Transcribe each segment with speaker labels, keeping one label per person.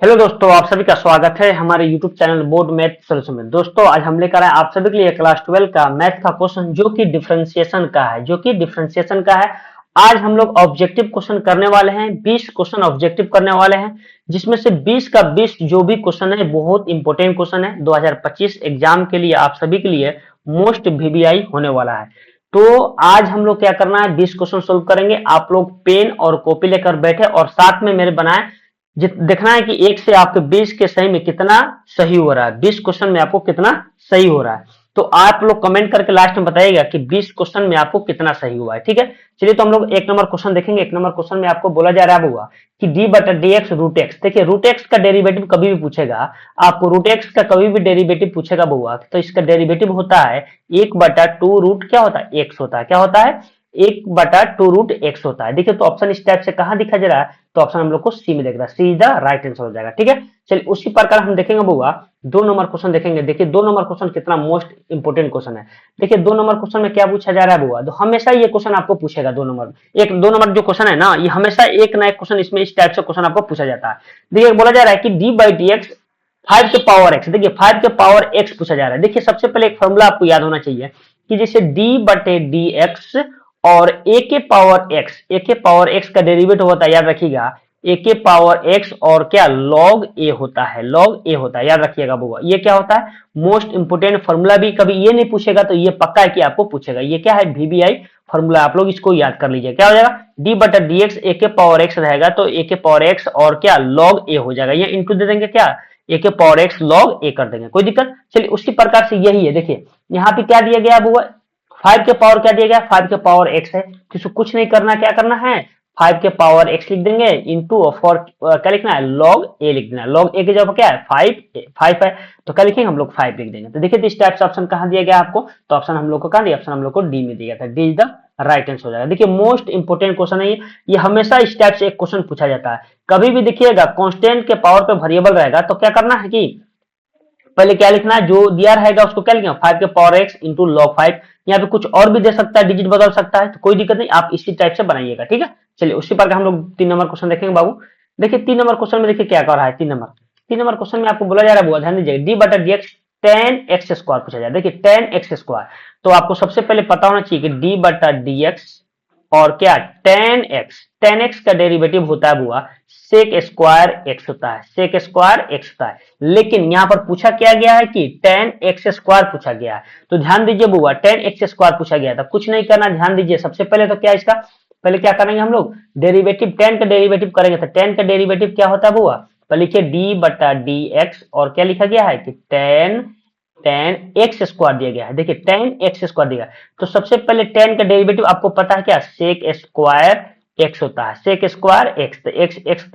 Speaker 1: Hello दोस्तों, आप सभी का स्वागत है हमारे YouTube channel board math solution में। दोस्तों, आज हम लेकर आए आप सभी के लिए क्लास 12 का मैथ का क्वेश्चन जो कि डिफरेंशिएशन का है। आज हम लोग ऑब्जेक्टिव क्वेश्चन करने वाले हैं। 20 क्वेश्चन ऑब्जेक्टिव करने वाले हैं, जिसमें से 20 का 20 जो भी क्वेश्चन है बहुत इंपॉर्टेंट क्वेश्चन है। 2025 एग्जाम के लिए आप सभी के लिए मोस्ट वीवीआई होने वाला है। तो आज हम लोग क्या करना है, 20 क्वेश्चन सोल्व करेंगे। आप लोग पेन और कॉपी लेकर बैठे और साथ में मेरे बनाए देखना है कि एक से आपके 20 के सही में कितना सही हो रहा है, 20 क्वेश्चन में आपको कितना सही हो रहा है। तो आप लोग कमेंट करके लास्ट में बताइएगा कि 20 क्वेश्चन में आपको कितना सही हुआ है। ठीक है, चलिए तो हम लोग एक नंबर क्वेश्चन देखेंगे। एक नंबर क्वेश्चन में आपको बोला जा रहा है बुआ कि डी बटा डी एक्स रूट एक्स। देखिए, रूट एक्स का डेरिवेटिव कभी भी पूछेगा, आपको रूट एक्स का कभी भी डेरिवेटिव पूछेगा बुआ, तो इसका डेरिवेटिव होता है 1/2 रूट क्या होता है, एक्स होता है। क्या होता है, 1/2 रूट एक्स होता है। देखिए, तो ऑप्शन इस टाइप से कहां दिखा जा रहा है, तो ऑप्शन हम लोग को सी में देख रहा है। सी इज द राइट आंसर हो जाएगा। ठीक है, चलिए उसी प्रकार हम देखेंगे बुआ, 2 नंबर क्वेश्चन देखेंगे। देखिए, 2 नंबर क्वेश्चन कितना मोस्ट इंपोर्टेंट क्वेश्चन है। देखिए, 2 नंबर क्वेश्चन में क्या पूछा जा रहा है बुआ, तो हमेशा ये क्वेश्चन आपको पूछेगा। 2 नंबर जो क्वेश्चन है ना, ये हमेशा एक ना एक क्वेश्चन इसमें इस टाइप से क्वेश्चन आपको पूछा जाता है। देखिए, बोला जा रहा है कि डी बाई डी एक्स 5 के पावर एक्स। देखिए, 5 के पावर एक्स पूछा जा रहा है। देखिए, सबसे पहले एक फॉर्मूला आपको याद होना चाहिए कि जैसे डी बटे डी एक्स और ए के पावर एक्स का डेरिवेटिव होता है, याद रखिएगा, ए के पावर एक्स और क्या लॉग ए होता है, लॉग ए होता है, याद रखिएगा बुआ। ये क्या होता है, मोस्ट इंपोर्टेंट फॉर्मूला। भी कभी ये नहीं पूछेगा तो ये पक्का है कि आपको पूछेगा। ये क्या है, वीबीआई फॉर्मूला। आप लोग इसको याद कर लीजिए। क्या हो जाएगा, डी बटा डी एक्स ए के पावर एक्स रहेगा, तो ए के पावर एक्स और क्या लॉग ए हो जाएगा। ये इंटू दे देंगे, क्या ए के पावर एक्स लॉग ए कर देंगे, कोई दिक्कत। चलिए उसी प्रकार से यही है। देखिए, यहाँ पे क्या दिया गया बुआ, 5 के पावर क्या दिया गया, 5 के पावर एक्स है। तो इसको कुछ नहीं करना, क्या करना है, 5 के पावर एक्स लिख देंगे इंटू फॉर क्या लिखना है, लॉग ए लिख देना है। लॉग ए की जगह क्या है, 5 है, तो क्या लिखेंगे हम लोग, 5 लिख देंगे। तो देखिए, इस टाइप से ऑप्शन कहाँ दिया गया आपको, तो ऑप्शन हम लोग को कहाँ दिया, ऑप्शन हम लोग को डी में दिया था। D is the right answer हो जाएगा। देखिए, मोस्ट इंपोर्टेंट क्वेश्चन है ये हमेशा इस टाइप से एक क्वेश्चन पूछा जाता है। कभी भी देखिएगा कांस्टेंट के पावर पे वेरिएबल रहेगा तो क्या करना है कि पहले क्या लिखना है, जो दिया रहेगा उसको क्या लिखेंगे, 5 के पावर एक्स इंटू लॉग 5। यहाँ पे कुछ और भी दे सकता है, डिजिट बदल सकता है, तो कोई दिक्कत नहीं, आप इसी टाइप से बनाइएगा। ठीक है, चलिए उसी प्रकार हम लोग 3 नंबर क्वेश्चन देखेंगे बाबू। देखिए, 3 नंबर क्वेश्चन में देखिए क्या कर रहा है। 3 नंबर क्वेश्चन में आपको बोला जा रहा है, ध्यान दीजिए, डी बटा डी एक्स 10x² पूछा जाए। देखिए, 10x², तो आपको सबसे पहले पता होना चाहिए कि डी बटा डी एक्स और क्या 10x का डेरिवेटिव होता है बुआ सेक स्क्वायर एक्स होता है, सेक स्क्वायर एक्स होता है। लेकिन यहाँ पर पूछा क्या गया है कि 10x² पूछा गया है। तो ध्यान दीजिए बुआ, 10x² पूछा गया था, कुछ नहीं करना, ध्यान दीजिए। सबसे पहले तो क्या इसका पहले क्या करेंगे हम लोग, डेरिवेटिव 10 का डेरिवेटिव करेंगे। तो 10 का डेरिवेटिव क्या होता है बुआ, तो लिखिए डी बटा डी एक्स और क्या लिखा गया है कि 10x² दिया गया है। देखिए, 10x² दिया है, तो सबसे पहले 10 का डेरिवेटिव आपको पता है क्या, सेक स्क्वायर एक्स होता है, सेक स्क्वायर एक्स, तो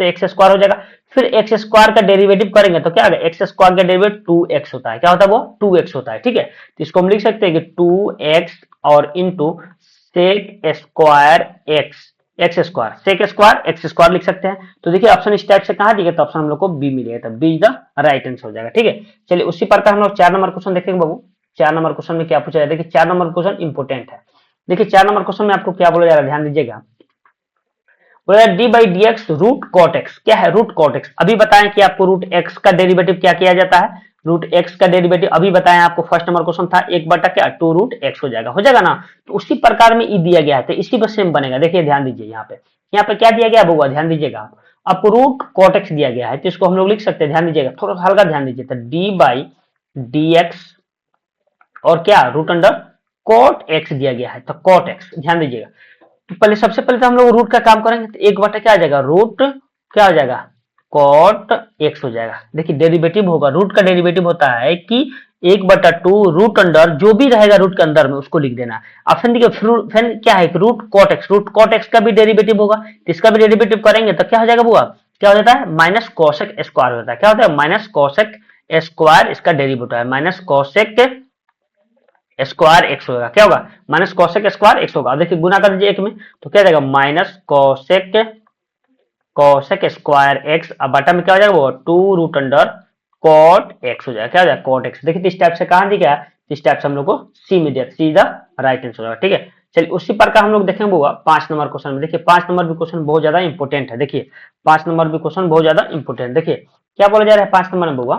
Speaker 1: एक्स स्क्वायर हो जाएगा। फिर एक्स स्क्वायर का डेरिवेटिव करेंगे तो क्या होगा, एक्स स्क्वायर का डेरिवेटिव 2x होता है। क्या होता है वो, 2x होता है। ठीक है, तो इसको हम लिख सकते हैं कि 2x और into sec square x, x square, sec square x square लिख सकते हैं। तो देखिए, ऑप्शन इस टाइप से कहा दिया, तो ऑप्शन हम लोग को बी मिलेगा, तो B is the right answer हो जाएगा। ठीक है, चलिए उसी प्रकार हम लोग 4 नंबर क्वेश्चन देखेंगे बाबू। 4 नंबर क्वेश्चन में क्या पूछा जाए, देखिए 4 नंबर क्वेश्चन इंपोर्टेंट है। देखिए, 4 नंबर क्वेश्चन में आपको क्या बोला जा रहा है, ध्यान दीजिएगा। बोला d by d x root cot x. क्या है रूट कॉट एक्स, अभी बताएं कि आपको रूट एक्स का डेरिवेटिव क्या किया जाता है। रूट एक्स का डेरिवेटिव अभी बताएं आपको, फर्स्ट नंबर क्वेश्चन था 1/2 रूट एक्स हो जाएगा, हो जाएगा ना। तो उसी प्रकार में ई दिया गया है, तो इसी पर सेम बनेगा। देखिए, ध्यान दीजिए, यहाँ पे क्या दिया गया होगा, ध्यान दीजिएगा, आपको रूट कॉट एक्स दिया गया है, तो इसको हम लोग लिख सकते हैं। ध्यान दीजिएगा, थोड़ा हल्का ध्यान दीजिए, तो डी बाई डी एक्स और क्या रूट अंडर कॉट एक्स दिया गया है, तो कॉट एक्स। ध्यान दीजिएगा, तो पहले सबसे पहले तो हम लोग रूट का काम करेंगे, तो 1/, क्या आ जाएगा, रूट क्या हो जाएगा, कॉट एक्स हो जाएगा। देखिए, डेरिवेटिव होगा, रूट का डेरिवेटिव होता है कि 1/2 रूट अंडर जो भी रहेगा रूट के अंदर में उसको लिख देना। ऑप्शन देखिए, फिर क्या है, रूट कॉट एक्स का भी डेरिवेटिव होगा, तो इसका भी डेरिवेटिव करेंगे तो क्या हो जाएगा बुआ, क्या हो जाता है, माइनस कॉसेक स्क्वायर होता है। क्या होता है, माइनस कॉसेक स्क्वायर, इसका डेरिवेटिव है माइनस कॉसेक स्क्वायर एक्स होगा। क्या होगा, माइनस कॉसेक स्क्वायर एक्स होगा। देखिए, गुना कर दीजिए एक में, तो क्या जाएगा, माइनस कॉसेक स्क्वायर एक्स, अब बटा में क्या हो जाएगा वो 2 रूट अंडर कॉट एक्स हो जाएगा। क्या हो जाएगा, कॉट एक्स। देखिए, इस टाइप से कहां दिया गया, इस टाइप से हम लोग को सी में दिया, सी द राइट आंसर होगा। ठीक है, चलिए उसी प्रकार हम लोग देखेंगे बुआ 5 नंबर क्वेश्चन में। देखिए, 5 नंबर भी क्वेश्चन बहुत ज्यादा इंपॉर्टेंट है। देखिए, 5 नंबर भी क्वेश्चन बहुत ज्यादा इंपॉर्टेंट। देखिए, क्या बोला जा रहा है 5 नंबर में होगा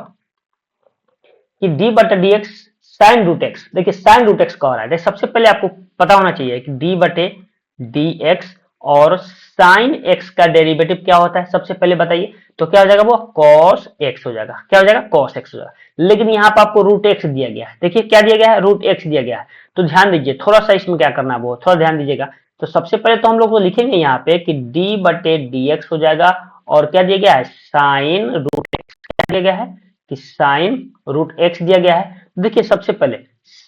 Speaker 1: कि डी बटा d x sine root x. देखिए साइन रूट एक्स का हो रहा है, सबसे पहले आपको पता होना चाहिए कि डी बटे डी एक्स और साइन एक्स का डेरिवेटिव क्या होता है, सबसे पहले बताइए। तो क्या हो जाएगा वो कॉस एक्स हो जाएगा, क्या हो जाएगा कॉस एक्स हो जाएगा। लेकिन यहाँ पर आपको रूट एक्स दिया गया है, देखिए क्या दिया गया है, रूट एक्स दिया गया है। तो ध्यान दीजिए थोड़ा सा इसमें क्या करना है वो थोड़ा ध्यान दीजिएगा। तो सबसे पहले तो हम लोग को लिखेंगे यहाँ पे कि डी बटे डी एक्स हो जाएगा और क्या दिया गया है साइन रूट एक्स, क्या दिया गया है कि साइन रूट एक्स दिया गया है। देखिए सबसे पहले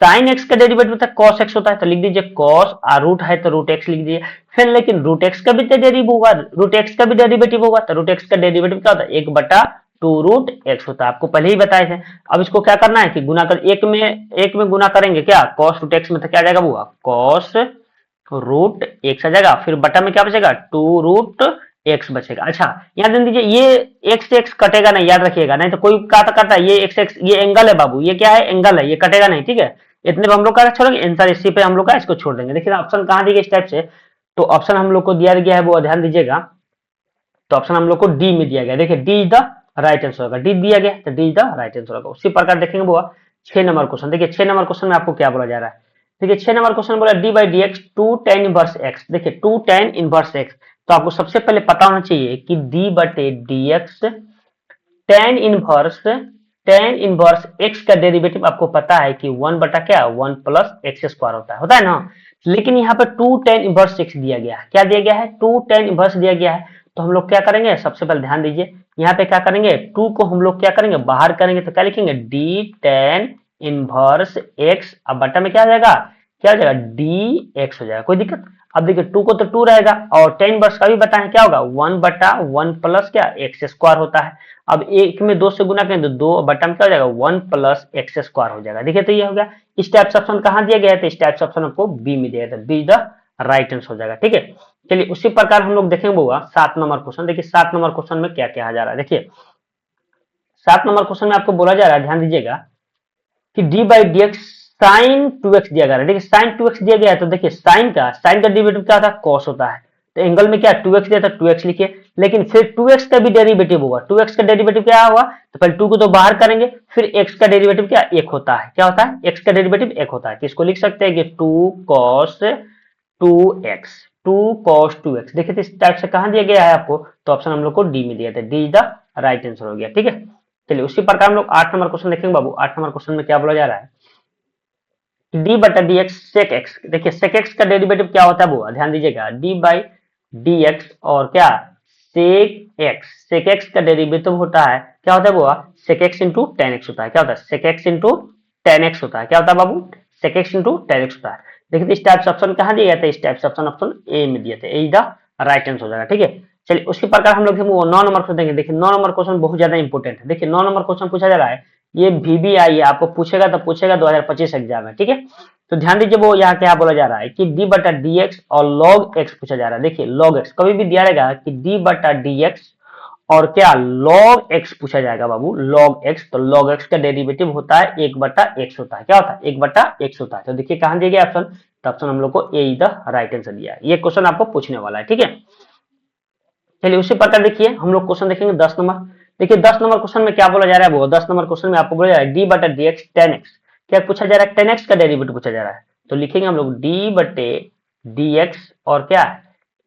Speaker 1: साइन एक्स का डेरिवेटिव होता है कॉस एक्स होता है, तो लिख दीजिए कॉस और रूट है तो रूट एक्स लिख दीजिए। फिर लेकिन रूट एक्स का भी तो डेरिवेटिव होगा, रूट एक्स का भी डेरिवेटिव होगा, तो रूट एक्स का डेरिवेटिव क्या होता है एक बटा टू रूट एक्स होता है, आपको पहले ही बताए थे। अब इसको क्या करना है कि गुना कर एक में गुना करेंगे क्या कॉस रूट एक्स में, तो क्या जाएगा वो कॉस रूट एक्स आ जाएगा, फिर बटा में क्या बचेगा टू रूट एक्स बचेगा। अच्छा यहाँ ध्यान दीजिए ये एक्स एक्स कटेगा नहीं, याद रखिएगा, नहीं तो कोई काटा ये एक्स एक्स ये एंगल है बाबू, ये क्या है एंगल है, ये कटेगा नहीं, ठीक है। इतने पे हम लोग का छोड़ेंगे आंसर इसी पे हम लोग का इसको छोड़ देंगे। देखिए ऑप्शन कहाँ दिए गए इस टाइप से, तो ऑप्शन हम लोग को दिया गया है वो ध्यान दीजिएगा। तो ऑप्शन हम लोग को डी में दिया गया, देखिए D is the right answer होगा, डी दिया गया तो D is the right answer होगा। उसी प्रकार देखेंगे वो 6 नंबर क्वेश्चन। देखिए 6 नंबर क्वेश्चन में आपको क्या बोला जा रहा है, देखिए 6 नंबर क्वेश्चन बोला d by d x two tan inverse x. देखिए टू टेन इनवर्स एक्स, तो आपको सबसे पहले पता होना चाहिए कि डी बटे D x tan inverse x का डेरिवेटिव आपको पता है कि वन बटा क्या वन प्लस एक्स स्क्वायर होता है ना। लेकिन यहाँ पे टू टेन इनवर्स एक्स दिया गया है, क्या दिया गया है टू टेन इनवर्स दिया गया है। तो हम लोग क्या करेंगे सबसे पहले ध्यान दीजिए, यहाँ पे क्या करेंगे टू को हम लोग क्या करेंगे बाहर करेंगे, तो क्या लिखेंगे डी टेन इनवर्स एक्स, अब बटा में क्या आ जाएगा क्या हो जाएगा डी एक्स हो जाएगा, कोई दिक्कत। अब देखिए टू को तो टू रहेगा और टेन वर्स का भी बताएं क्या होगा वन बटा वन प्लस क्या एक्स स्क्वायर होता है। अब एक में दो से गुना करें तो दो बटा में क्या हो जाएगा वन प्लस एक्स स्क्वायर हो जाएगा। देखिए तो ये हो गया। इस टाइप से ऑप्शन कहाँ दिया गया है, तो इस टाइप से ऑप्शन आपको बी में दिया गया था, बी द राइट आंसर हो जाएगा, ठीक है। चलिए उसी प्रकार हम लोग देखेंगे होगा 7 नंबर क्वेश्चन। देखिए 7 नंबर क्वेश्चन में क्या क्या आ जा रहा है, देखिए 7 नंबर क्वेश्चन में आपको बोला जा रहा है ध्यान दीजिएगा कि D by d x sign to x दिया गया है। देखिए साइन टू एक्स दिया गया है, तो देखिए साइन का डेरिवेटिव क्या होता है कॉस होता है, तो एंगल में क्या टू एक्स दिया था टू एक्स लिखिए। लेकिन फिर टू एक्स का भी डेरिवेटिव होगा, टू एक्स का डेरिवेटिव क्या होगा, तो पहले टू को तो बाहर करेंगे, फिर एक्स का डेरिवेटिव क्या एक होता है, क्या होता है एक्स का डेरिवेटिव एक होता है, तो इसको लिख सकते हैं कि टू कॉस टू एक्स। देखिए तो इस टाइप से कहाँ दिया गया है आपको, तो ऑप्शन हम लोग को डी में दिया था, D is the right answer हो गया, ठीक है। चलिए उसी प्रकार हम लोग 8 नंबर क्वेश्चन देखेंगे बाबू। 8 नंबर क्वेश्चन में क्या बोला जा रहा है डी बटा डी एक्स सेक एक्स। देखिए सेक एक्स का डेरिवेटिव क्या होता है वो ध्यान दीजिएगा, डी बाई डी एक्स और क्या सेक एक्स का डेरिवेटिव होता है क्या होता है वो sec x into tan x होता है, क्या होता है sec x into tan x होता है, क्या होता है बाबू sec x into tan x होता है। देखिए इस टाइप से ऑप्शन कहाँ दिया गया था, इस टाइप से ऑप्शन ए में दिए थे, ए इज द राइट आंसर हो जाएगा, ठीक है। चलिए उसी प्रकार हम लोग 9 नंबर क्वेश्चन देखेंगे। देखिए 9 नंबर क्वेश्चन बहुत ज्यादा इंपॉर्टेंट है। देखिए 9 नंबर क्वेश्चन पूछा जा रहा है, ये VBI है, आपको पूछेगा तो पूछेगा 2025 एग्जाम में, ठीक है। तो ध्यान दीजिए वो यहाँ क्या बोला जा रहा है कि डी बटा डी एक्स और लॉग एक्स पूछा जा रहा है। देखिए लॉग एक्स कभी भी दिया रहेगा कि डी बटा डी एक्स और क्या लॉग एक्स पूछा जाएगा बाबू, लॉग एक्स, तो लॉग एक्स का डेरिवेटिव होता है एक बटा एक्स होता है, क्या होता है एक बटा एक्स होता है। तो देखिए कहाँ दिया गया ऑप्शन, तो ऑप्शन हम लोग को ए द राइट आंसर दिया है। ये क्वेश्चन आपको पूछने वाला है, ठीक है। चलिए उसी प्रकार देखिए हम लोग क्वेश्चन देखेंगे 10 नंबर। देखिए 10 नंबर क्वेश्चन में क्या बोला जा रहा है वो 10 नंबर क्वेश्चन में आपको बोला जा रहा है डी बटा डी एक्स टेन एक्स, क्या पूछा जा रहा है टेन एक्स का डेरिवेटिव पूछा जा रहा है। तो लिखेंगे हम लोग डी बटे डी एक्स और क्या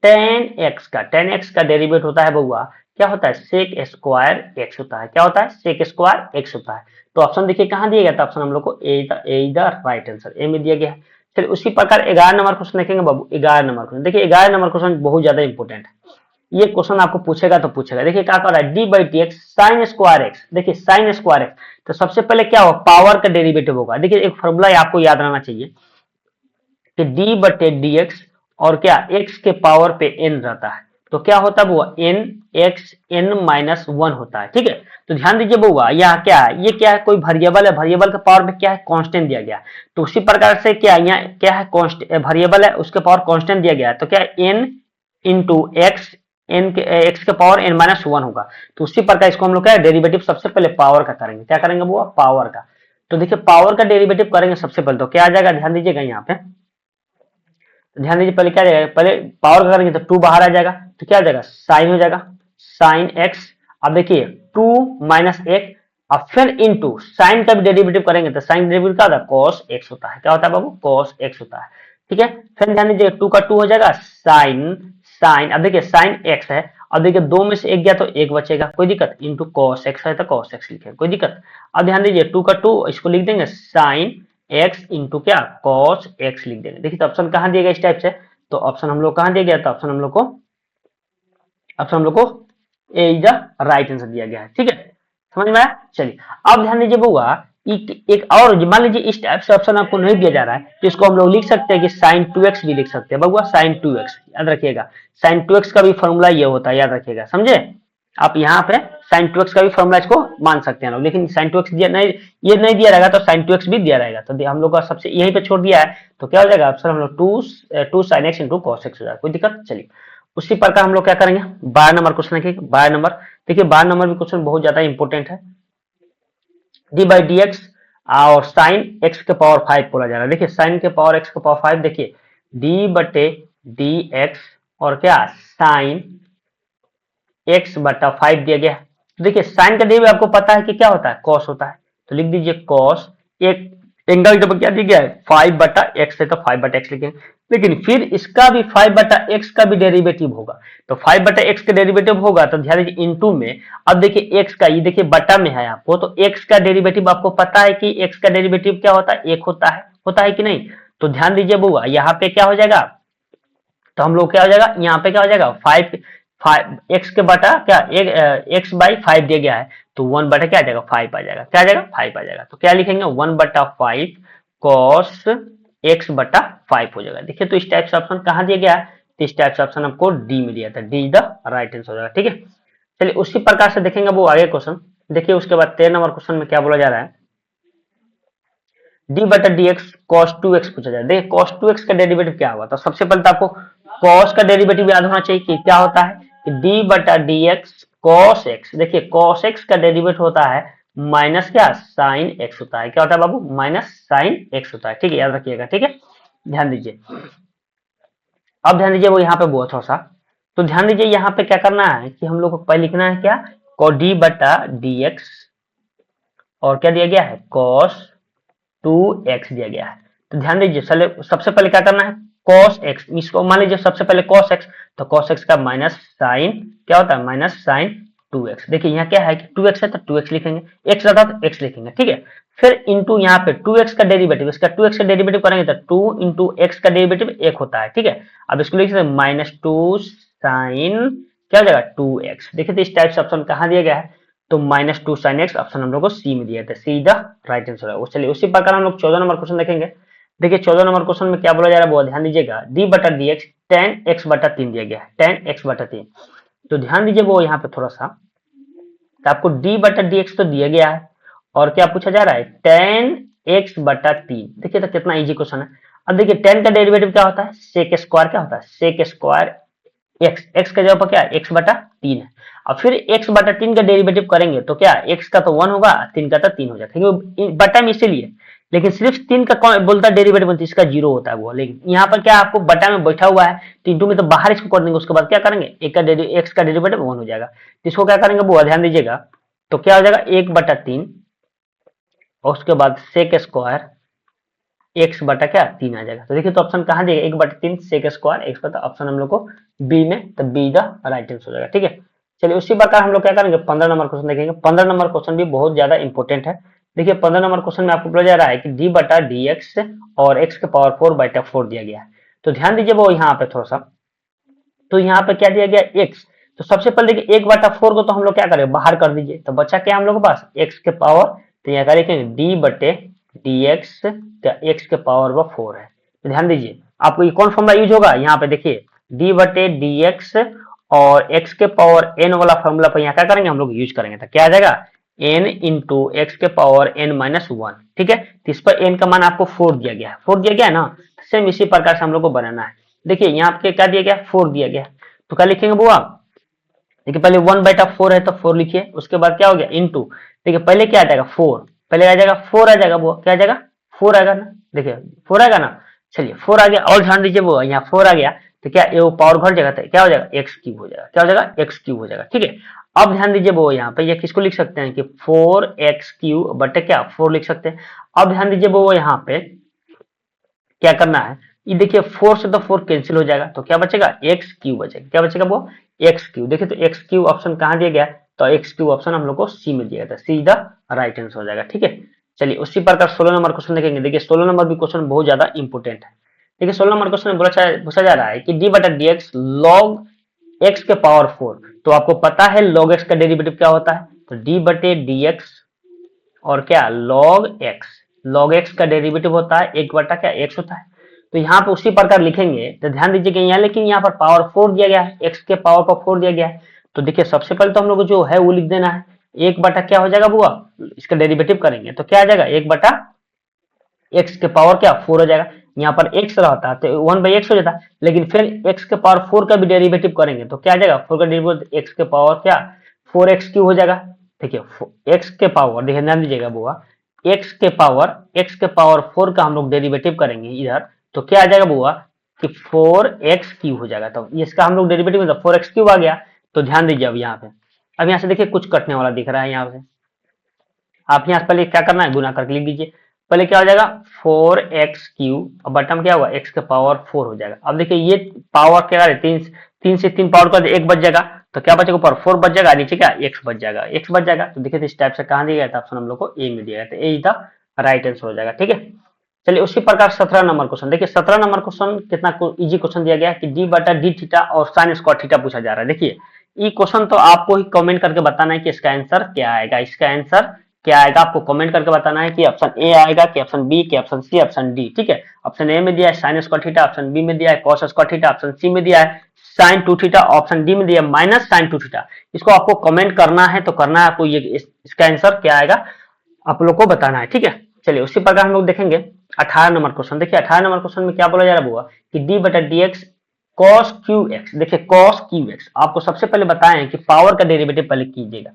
Speaker 1: टेन एक्स का डेरिवेटिव होता है बउआ क्या होता है सेक स्क्वायर एक्स होता है, क्या होता है सेक स्क्वायर एक्स होता है। तो ऑप्शन देखिए कहाँ दिया गया था, ऑप्शन हम लोग को ए द राइट आंसर ए में दिया गया है। चलिए उसी प्रकार 11 नंबर क्वेश्चन देखेंगे बाबू। 11 नंबर क्वेश्चन देखिए 11 नंबर क्वेश्चन बहुत ज्यादा इंपॉर्टेंट है, ये क्वेश्चन आपको पूछेगा तो पूछेगा। देखिए क्या कर रहा है D by T x sine square x. देखिए साइन स्क्वायर एक्स, तो सबसे पहले क्या होगा पावर का डेरिवेटिव होगा। देखिए एक फॉर्मूला आपको याद रहना चाहिए कि डी बटे डी एक्स और क्या एक्स के पावर पे एन रहता है, तो क्या होता है वो n x n minus one होता है, ठीक है। तो ध्यान दीजिए बउआ यहाँ क्या है, ये क्या है कोई वेरिएबल है, वेरिएबल के पावर पे क्या है कांस्टेंट दिया गया। तो उसी प्रकार से क्या यहाँ क्या है वेरिएबल है उसके पावर कांस्टेंट दिया गया है, तो क्या एन इंटू एक्स एक्स का पावर एन माइनस वन होगा। तो उसी प्रकार इसको हम लोग क्या डेरिवेटिव सबसे पहले पावर का करेंगे, क्या करेंगे वो पावर का। तो देखिए पावर का डेरिवेटिव करेंगे सबसे पहले, तो क्या आ जाएगा ध्यान दीजिएगा यहाँ पे, ध्यान दीजिए पहले क्या आ जाएगा, पहले पावर का करेंगे तो टू बाहर आ जाएगा, तो क्या आ जाएगा साइन हो जाएगा साइन एक्स अब देखिए 2 - 1, अब फिर इंटू साइन का भी डेरिवेटिव करेंगे तो साइन डेरिवेटिव क्या होता है, कॉस एक्स होता है। क्या होता है बाबू, कॉस एक्स होता है। ठीक है, फिर ध्यान दीजिए 2 का 2 हो जाएगा साइन, साइन अब देखिए साइन एक्स है, अब देखिए 2 में से एक गया तो एक बचेगा, कोई दिक्कत, इंटू कॉस एक्स है तो कॉस एक्स लिखे, कोई दिक्कत। अब ध्यान दीजिए 2 का 2 इसको लिख देंगे साइन एक्स इंटू क्या, कॉस एक्स लिख देंगे। देखिए तो ऑप्शन कहाँ दिया गया इस टाइप से, तो ऑप्शन हम लोग कहाँ दिया गया, तो ऑप्शन हम लोग को ए इज द राइट आंसर दिया गया है। ठीक है, समझ में आया। चलिए अब ध्यान दीजिए बुआ, एक और मान लीजिए इस टाइप से ऑप्शन आपको नहीं दिया जा रहा है तो इसको हम लोग लिख सकते हैं कि साइन 2x भी लिख सकते हैं बउआ, साइन 2x याद रखिएगा, साइन 2x का भी फॉर्मूला ये होता है, याद रखिएगा, समझे। आप यहाँ पे साइन 2x का भी फॉर्मूला इसको मान सकते हैं लोग, लेकिन साइन 2x दिया नहीं, ये नहीं दिया रहेगा तो साइन 2x भी दिया रहेगा, तो हम लोग का सबसे यहीं पे छोड़ दिया है, तो क्या हो जाएगा ऑप्शन हम लोग two sine x into cos x हो जाएगा, कोई दिक्कत। चलिए उसी प्रकार हम लोग क्या करेंगे, 12 नंबर क्वेश्चन देखिए, 12 नंबर देखिए, 12 नंबर भी क्वेश्चन बहुत ज्यादा इंपॉर्टेंट है। डी बाई डी एक्स और साइन एक्स के पावर 5 बोला जा रहा है। देखिए साइन के पावर एक्स के पावर 5, देखिए डी बटे डी एक्स और क्या साइन एक्स बटा 5 दिया गया है। तो देखिए साइन का डेरिवेटिव आपको पता है कि क्या होता है, कॉस होता है, तो लिख दीजिए कॉस, एक एंगल जब क्या दिया गया है 5 बटा एक्स है तो 5 बटा एक्स लिखेंगे, लेकिन फिर इसका भी 5 बटा एक्स का भी डेरिवेटिव होगा, तो 5 बटा एक्स का डेरिवेटिव होगा तो ध्यान दीजिए इनटू में, अब देखिए एक्स का, ये देखिए बटा में है आपको, तो एक्स का डेरिवेटिव आपको पता है कि एक्स का डेरिवेटिव क्या होता है, एक होता है कि नहीं। तो ध्यान दीजिए बुआ यहाँ पे क्या हो जाएगा, तो हम लोग क्या हो जाएगा, यहाँ पे क्या हो जाएगा 5 एक्स के बटा क्या, एक्स बाई 5 दिया गया है, तो 1 बटा क्या आ जाएगा 5 आ जाएगा, क्या आ जाएगा 5 आ जाएगा, तो क्या लिखेंगे 1 बटा 5 कॉस एक्स बटा 5 हो जाएगा। देखिए तो इस टाइप से ऑप्शन कहाँ दिया गया है, तो इस टाइप से ऑप्शन हमको डी में दिया था, डी द राइट आंसर हो जाएगा। ठीक है, चलिए उसी प्रकार से देखेंगे वो आगे क्वेश्चन। देखिए उसके बाद 13 नंबर क्वेश्चन में क्या बोला जा रहा है, डी बटा डी एक्स कॉस 2x पूछा जाए। देखिए कॉस 2x का डेरिवेटिव क्या होगा, तो सबसे पहले तो आपको कॉस का डेरिवेटिव याद होना चाहिए कि क्या होता है, कि डी बटा डी एक्स कॉस एक्स, देखिए कॉस एक्स का डेरिवेटिव होता है माइनस क्या साइन एक्स होता है, क्या होता है बाबू, माइनस साइन एक्स होता है। ठीक है, याद रखिएगा। ठीक है, ध्यान दीजिए, अब ध्यान दीजिए वो यहाँ पे बहुत थोड़ा सा, तो ध्यान दीजिए यहाँ पे क्या करना है कि हम लोग को पहले लिखना है क्या, को डी बटा डी एक्स और क्या दिया गया है कॉस 2x दिया गया है। तो ध्यान दीजिए सबसे पहले क्या करना है, cos x, इसको मान लीजिए सबसे पहले cos x, तो cos x का माइनस साइन क्या होता है, माइनस साइन 2x। देखिए यहाँ क्या है कि 2x है तो 2x लिखेंगे, x रहता तो x लिखेंगे। ठीक है, फिर इंटू यहाँ पे 2x का डेरिवेटिव, इसका 2x का डेरिवेटिव करेंगे तो 2 इंटू एक्स का डेरिवेटिव 1 होता है। ठीक है, अब इसको लिख सकते माइनस 2 साइन क्या हो जाएगा 2x। देखिए तो इस टाइप से ऑप्शन कहाँ दिया गया है, तो माइनस 2 साइन एक्स ऑप्शन हम लोग को सी में दिया था, सी द राइट आंसर है। चलिए उसी प्रकार हम लोग 14 नंबर क्वेश्चन देखेंगे। देखिए 14 नंबर क्वेश्चन में क्या बोला जा रहा है, बहुत ध्यान दीजिएगा, डी बटा डी एक्स टेन एक्स बटा 3 दिया गया है, टेन एक्स बटा 3। तो ध्यान दीजिए वो यहाँ पे थोड़ा सा, तो आपको डी बटा डी एक्स तो दिया गया है और क्या पूछा जा रहा है टेन एक्स बटा 3। देखिए तो कितना इजी क्वेश्चन है। अब देखिए टेन का डेरिवेटिव क्या होता है, सेक स्क्वायर क्या होता है, सेक स्क्वायर एक्स, एक्स का जगह पर क्या एक्स बटा 3 है, और फिर x बटा 3 का डेरिवेटिव करेंगे तो क्या x का तो 1 होगा, 3 का तो 3 हो जाएगा, क्योंकि बटा में इसीलिए, लेकिन सिर्फ 3 का कौन बोलता है डेरिवेटिव बनती है, इसका 0 होता है वो, लेकिन यहाँ पर क्या आपको बटा में बैठा हुआ है, तो इंटू में तो बाहर इसको कर देंगे, उसके बाद क्या करेंगे x का डेरिवेटिव 1 हो जाएगा, तो इसको क्या करेंगे वो ध्यान दीजिएगा, तो क्या हो जाएगा 1 बटा 3 और उसके बाद सेक स्क्वायर एक्स बटा क्या 3 आ जाएगा। तो देखिए तो ऑप्शन कहाँ दिएगा 1 बटा 3 सेक स्क्वायर एक्स बटा, ऑप्शन हम लोग को बी में, तो बी द राइट आंसर हो जाएगा। ठीक है, चलिए उसी प्रकार हम लोग क्या करेंगे 15 नंबर क्वेश्चन देखेंगे। 15 नंबर क्वेश्चन भी बहुत ज्यादा इंपॉर्टेंट है। देखिए 15 नंबर क्वेश्चन में आपको बोला जा रहा है कि डी बटा डी एक्स और एक्स के पावर 4 बटा 4 दिया गया है। तो ध्यान दीजिए वो यहाँ पे थोड़ा सा, तो यहाँ पे क्या दिया गया एक्स, तो सबसे पहले देखिए 1 बटा 4 को तो हम लोग क्या करें बाहर कर दीजिए, तो बचा क्या हम लोग के पास एक्स के पावर, तो यहाँ क्या लिखेंगे डी बटे डी एक्स, एक्स के पावर व 4 है। तो ध्यान दीजिए आपको ये कौन फॉर्मूला यूज होगा, यहाँ पे देखिए डी बटे डी एक्स और x के पावर n वाला फॉर्मूला पर यहाँ क्या करेंगे हम लोग यूज करेंगे, तो क्या आ जाएगा n इंटू एक्स के पावर n माइनस 1। ठीक है, तो इस पर n का मान आपको 4 दिया गया है, 4 दिया गया है ना, सेम इसी प्रकार से हम लोग को बनाना है। देखिए यहाँ पे क्या दिया गया 4 दिया गया, तो क्या लिखेंगे बुआ, देखिए पहले 1 बटा 4 है तो 4 लिखिए, उसके बाद क्या हो गया इंटू, देखिए पहले क्या आ जाएगा 4, पहले आ जाएगा 4 आ जाएगा बुआ, क्या आ जाएगा 4 आएगा ना, देखिए 4 आएगा ना। चलिए 4 आ गया, और ध्यान दीजिए बुआ यहाँ 4 आ गया, तो क्या ये वो पावर घट जाएगा, तो क्या हो जाएगा एक्स क्यूब हो जाएगा, क्या हो जाएगा एक्स क्यूब हो जाएगा। ठीक है, अब ध्यान दीजिए वो यहाँ पे ये किसको लिख सकते हैं कि 4x क्यूब बटे क्या 4 लिख सकते हैं। अब ध्यान दीजिए वो यहाँ पे क्या करना है, ये देखिए 4 से तो 4 कैंसिल हो जाएगा, तो क्या बचेगा एक्स क्यूब बचेगा, क्या बचेगा वो एक्स क्यूब। देखिए तो एक्स क्यूब ऑप्शन कहाँ दिया गया, तो एक्स क्यूब ऑप्शन हम लोग को सी में दिया गया था, सी द राइट आंसर हो जाएगा। ठीक है, चलिए उसी प्रकार 16 नंबर क्वेश्चन देखेंगे। देखिए 16 नंबर भी क्वेश्चन बहुत ज्यादा इंपोर्टेंट है। देखिए 16 नंबर क्वेश्चन में पूछा जा रहा है कि डी बटा डी एक्स लॉग एक्स के पावर 4, तो आपको पता है लॉग एक्स का डेरिवेटिव क्या होता है, तो डी बटे डी एक्स और क्या लॉग एक्स, लॉग एक्स का डेरिवेटिव होता है एक बटा क्या एक्स होता है। तो यहाँ पे उसी प्रकार लिखेंगे, तो ध्यान दीजिए कि यहाँ लेकिन यहाँ पर पावर 4 दिया गया है, एक्स के पावर पर 4 दिया गया है। तो देखिए सबसे पहले तो हम लोग जो है वो लिख देना है, एक बटा क्या हो जाएगा बुआ, इसका डेरिवेटिव करेंगे तो क्या आ जाएगा एक बटा एक्स के पावर क्या 4 हो जाएगा। यहाँ पर एक्स रहता तो 1/x हो जाता, लेकिन फिर एक्स के पावर 4 का भी डेरिवेटिव करेंगे तो क्या आ जाएगा 4 का डेरिवेटिव एक्स के पावर क्या 4x क्यूब हो जाएगा। देखिए एक्स के पावर, देखिए ध्यान दीजिएगा बुआ, एक्स के पावर 4 का हम लोग डेरिवेटिव करेंगे इधर, तो क्या आ जाएगा बुआ कि 4x क्यूब हो जाएगा। तो इसका हम लोग डेरिवेटिव मतलब 4x क्यूब आ गया। तो ध्यान दीजिए अब यहाँ पे, अब यहाँ से देखिए कुछ कटने वाला दिख रहा है यहाँ से, आप यहाँ पहले क्या करना है गुना करके लिख दीजिए। पहले क्या हो जाएगा 4x क्यूब और बटन क्या होगा x के पावर 4 हो जाएगा। अब देखिए ये पावर क्या है 3 से 3 पावर कर एक बच जाएगा, तो क्या बचेगा ऊपर 4 बच जाएगा, नीचे क्या x बच जाएगा, x बच जाएगा। तो देखिए इस टाइप से कहाँ दिया गया था ऑप्शन हम लोग को ए में दिया गया था, ए इज द राइट आंसर हो जाएगा। ठीक है, चलिए उसी प्रकार 17 नंबर क्वेश्चन देखिए, 17 नंबर क्वेश्चन कितना इजी क्वेश्चन दिया गया है कि डी बटा डी थीटा और साइन स्क्वायर थीटा पूछा जा रहा है। देखिए ये क्वेश्चन तो आपको ही कमेंट करके बताना है कि इसका आंसर क्या आएगा, इसका आंसर क्या आएगा आपको कमेंट करके बताना है कि ऑप्शन ए आएगा कि ऑप्शन बी कि ऑप्शन सी ऑप्शन डी। ठीक है, ऑप्शन ए में दिया है sine square theta, option B में दिया है cos square theta, option C में दिया है साइन 2 थीटा, ऑप्शन डी में दिया है माइनस साइन 2 थीटा। इसको आपको कमेंट करना है, तो करना है आपको ये इसका आंसर क्या आएगा आप लोग को बताना है। ठीक है, चलिए उसी प्रकार हम लोग देखेंगे 18 नंबर क्वेश्चन। देखिए 18 नंबर क्वेश्चन में क्या बोला जा रहा है कि डी बटा d x cos Q x. देखिए कॉस क्यू एक्स आपको सबसे पहले बताएं कि पावर का डेरिवेटिव पहले कीजिएगा।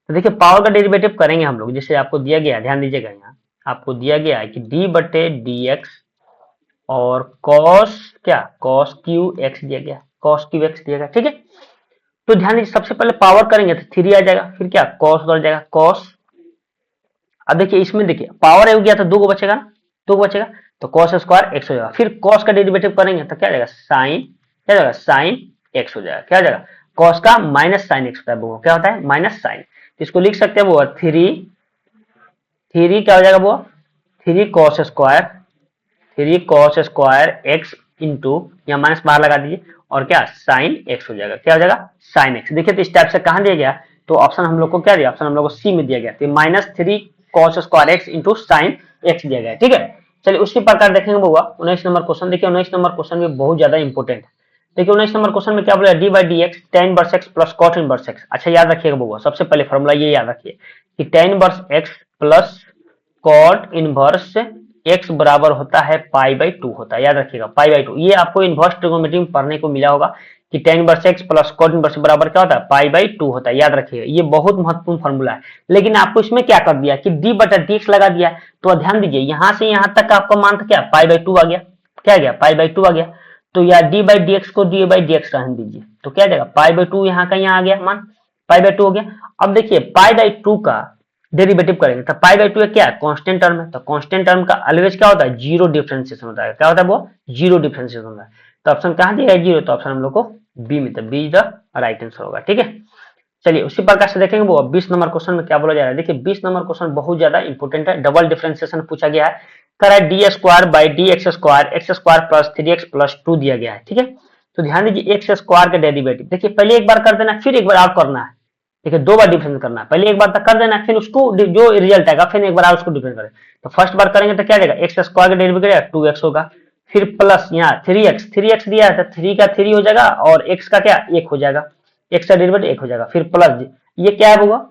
Speaker 1: तो देखिए पावर का डेरिवेटिव करेंगे हम लोग, जैसे आपको दिया गया है, ध्यान दीजिएगा यहाँ आपको दिया गया है कि डी बटे डी एक्स और कॉस क्या कॉस क्यू एक्स दिया गया, कॉस क्यू एक्स दिया गया। ठीक है, तो ध्यान दीजिए सबसे पहले पावर करेंगे तो 3 आ जाएगा, फिर क्या कॉस बढ़ जाएगा कॉस। अब देखिए इसमें देखिए पावर हो गया तो 2 को बचेगा ना, 2 को बचेगा तो कॉस स्क्वायर एक्स हो जाएगा। फिर कॉस का डेरिवेटिव करेंगे तो क्या जाएगा साइन, क्या जाएगा साइन एक्स हो जाएगा, क्या हो जाएगा कॉस का माइनस साइन एक्स होता है वो क्या होता है माइनस साइन। इसको लिख सकते हैं वो 3 क्या हो जाएगा वो 3 कॉस स्क्वायर एक्स इंटू या माइनस बाहर लगा दीजिए और क्या साइन एक्स हो जाएगा, क्या हो जाएगा साइन एक्स। देखिए तो इस टाइप से कहां दिया गया, तो ऑप्शन हम लोग को क्या दिया, ऑप्शन हम लोग को सी में दिया गया, तो minus 3 cos square x into sine x दिया गया। ठीक है, चलिए उसी प्रकार देखेंगे बुआ 19 नंबर क्वेश्चन। देखिए 19 नंबर क्वेश्चन भी बहुत ज्यादा इंपॉर्टेंट है। देखिए 19 नंबर क्वेश्चन में क्या बोला d by d x tan inverse x plus cot inverse x. अच्छा याद रखिएगा बुआ, सबसे पहले फॉर्मूला ये याद रखिए कि tan inverse x plus cot inverse x बराबर होता है पाई बाई 2 होता है, याद रखिएगा पाई बाई 2। ये आपको इनवर्स ट्रिगोनोमेट्री में पढ़ने को मिला होगा कि tan inverse x plus cot inverse बराबर क्या होता है पाई बाई 2 होता है, याद रखिएगा ये बहुत महत्वपूर्ण फॉर्मूला है। लेकिन आपको इसमें क्या कर दिया कि डी बटा डी एक्स लगा दिया, तो ध्यान दीजिए यहां से यहां तक आपका मान था क्या पाई बाई 2 आ गया, क्या आ गया पाई बाई 2 आ गया। तो या डी बाई डी एक्स को डी बाई डी एक्स रहने दीजिए, तो क्या आ जाएगा पाई बाई 2 यहाँ का यहाँ आ गया मान पाई बाई 2 हो गया। अब देखिए पाई बाई 2 का डेरिवेटिव करेंगे तो पाई बाई 2 क्या है कांस्टेंट टर्म है, तो कांस्टेंट टर्म का ऑलवेज क्या होता है जीरो डिफरेंशिएशन होता है, क्या होता है वो जीरो डिफरेंशिएशन होता है। तो ऑप्शन कहां दिया है जीरो, तो ऑप्शन हम लोग को बी में, तो B is the right answer होगा। ठीक है, चलिए उसी प्रकार से देखेंगे वो 20 नंबर क्वेश्चन में क्या बोला जा रहा है। देखिए 20 नंबर क्वेश्चन बहुत ज्यादा इंपॉर्टेंट है, डबल डिफरेंशिएशन पूछा गया है। करा D square by d x square plus 3x plus 2 दिया गया है। ठीक है, तो ध्यान दीजिए एक्स स्क्वायर का डेरिवेटिव देखिए पहले एक बार कर देना फिर एक बार आप करना है। देखिए 2 बार डिफरेंस करना है, पहले एक बार तक कर देना फिर उसको जो रिजल्ट आएगा फिर एक बार आप उसको डिफरेंस करें। तो फर्स्ट बार करेंगे तो क्या जाएगा एक्स स्क्वायर का डेरिवेटिव करेगा 2x होगा, फिर प्लस यहाँ 3x दिया है तो 3 का 3 हो जाएगा और x का क्या 1 हो जाएगा, x का डेरिवेटिव 1 हो जाएगा, फिर प्लस ये क्या है होगा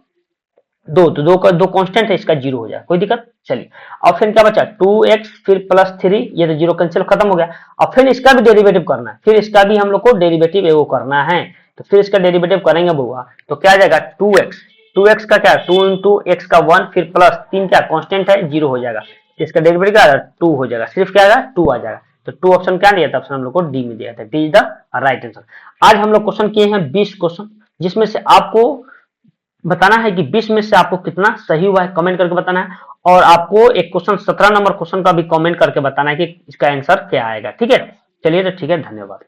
Speaker 1: 2, तो 2 का 2 कांस्टेंट है इसका 0 हो जाएगा, कोई दिक्कत। चलिए अब फिर क्या बचा 2x फिर प्लस 3, ये तो 0 कैंसिल खत्म हो गया। अब फिर इसका भी डेरिवेटिव करना है, फिर इसका भी हम लोग को डेरिवेटिव एगो करना है, तो फिर इसका डेरिवेटिव करेंगे बुआ तो क्या आ जाएगा 2x का क्या 2 इंटू एक्स का 1 फिर प्लस 3 क्या कांस्टेंट है 0 हो जाएगा, इसका डेरिवेटिव क्या 2 हो जाएगा, सिर्फ क्या आएगा 2 आ जाएगा। तो 2 ऑप्शन क्या दिया था, ऑप्शन हम लोग को डी में दिया था, D is the right answer. आज हम लोग क्वेश्चन किए हैं 20 क्वेश्चन, जिसमें से आपको बताना है कि 20 में से आपको कितना सही हुआ है, कमेंट करके बताना है। और आपको एक क्वेश्चन 17 नंबर क्वेश्चन का भी कमेंट करके बताना है कि इसका आंसर क्या आएगा। ठीक है, चलिए तो ठीक है, धन्यवाद।